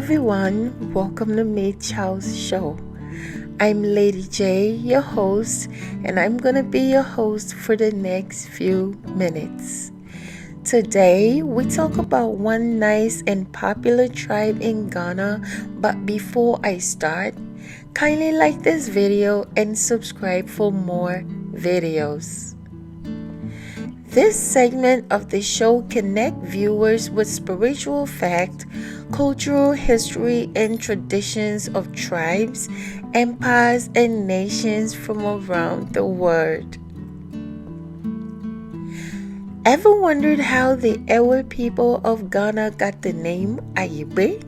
everyone, welcome to Maid Chow's show. I'm Lady J, your host, and I'm gonna be your host for the next few minutes. Today, we talk about one nice and popular tribe in Ghana, but before I start, kindly like this video and subscribe for more videos. This segment of the show connect viewers with spiritual fact, cultural history, and traditions of tribes, empires, and nations from around the world. Ever wondered how the Ewe people of Ghana got the name Ayigbe?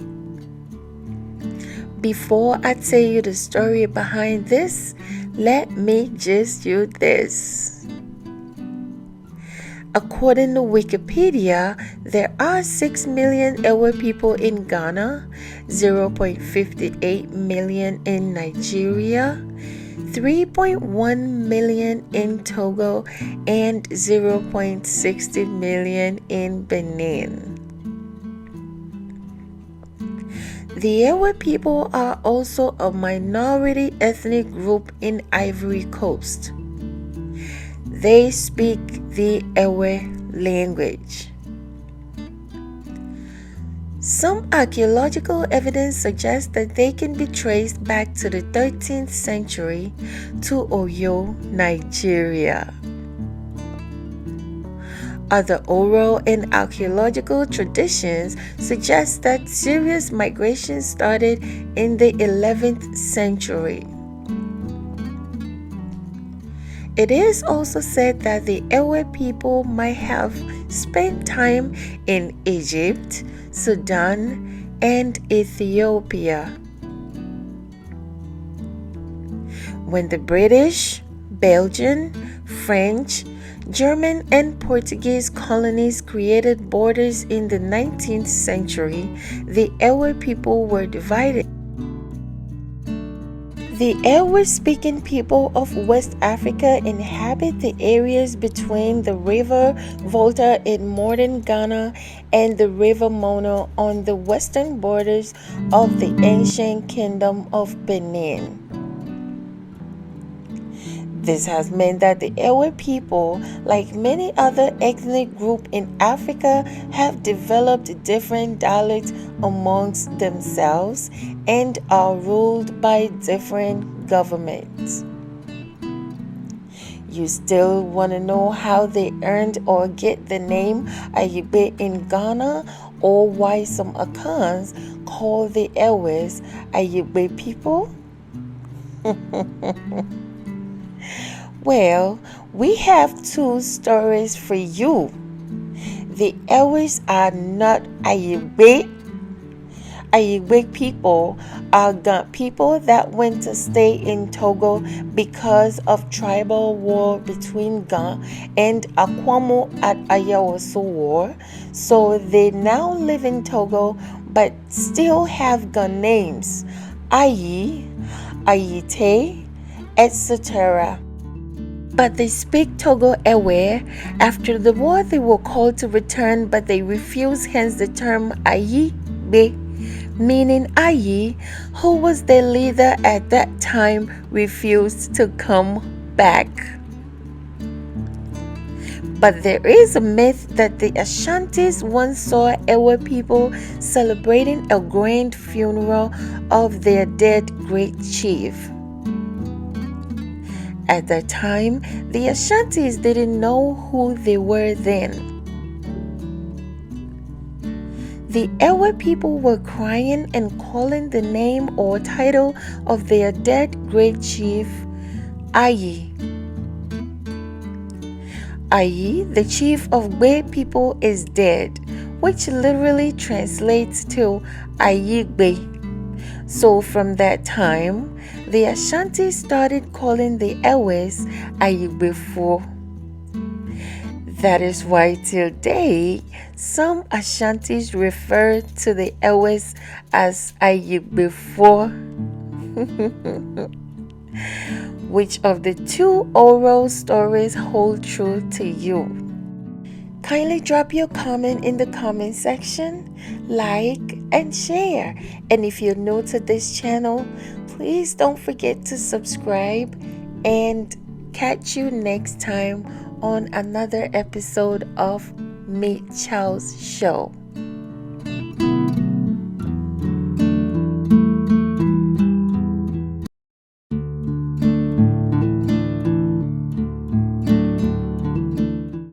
Before I tell you the story behind this, let me gist you this. According to Wikipedia, there are 6 million Ewe people in Ghana, 0.58 million in Nigeria, 3.1 million in Togo, and 0.60 million in Benin. The Ewe people are also a minority ethnic group in Ivory Coast. They speak the Ewe language. Some archaeological evidence suggests that they can be traced back to the 13th century to Oyo, Nigeria. Other oral and archaeological traditions suggest that serious migration started in the 11th century. It is also said that the Ewe people might have spent time in Egypt, Sudan, and Ethiopia. When the British, Belgian, French, German, and Portuguese colonies created borders in the 19th century, the Ewe people were divided. The Ewe-speaking people of West Africa inhabit the areas between the River Volta in modern Ghana and the River Mono on the western borders of the ancient Kingdom of Benin. This has meant that the Ewe people, like many other ethnic groups in Africa, have developed different dialects amongst themselves and are ruled by different governments. You still want to know how they earned or get the name Ayigbe in Ghana, or why some Akans call the Ewes Ayigbe people? Well, we have two stories for you. The Ewes are not Ayigbe. Ayigbe people are people that went to stay in Togo because of tribal war between Ga and Akwamu at Ayawaso War. So they now live in Togo but still have Ga names, Ayi, Ayite, etc. But they speak Togo Ewe. After the war, they were called to return, but they refused, hence the term Ayigbe, meaning Ayi, who was their leader at that time, refused to come back. But there is a myth that the Ashantis once saw Ewe people celebrating a grand funeral of their dead great chief. At that time, the Ashantis didn't know who they were then. The Ewe people were crying and calling the name or title of their dead great chief, Ayi. Ayi, the chief of Gbe people, is dead, which literally translates to Ayigbe. So from that time, the Ashantis started calling the Ewes Ayigbe. That is why till today, some Ashantis refer to the Ewes as Ayigbe. Which of the two oral stories hold true to you? Kindly drop your comment in the comment section, like and share. And if you're new to this channel, please don't forget to subscribe, and catch you next time on another episode of Meet Charles Show.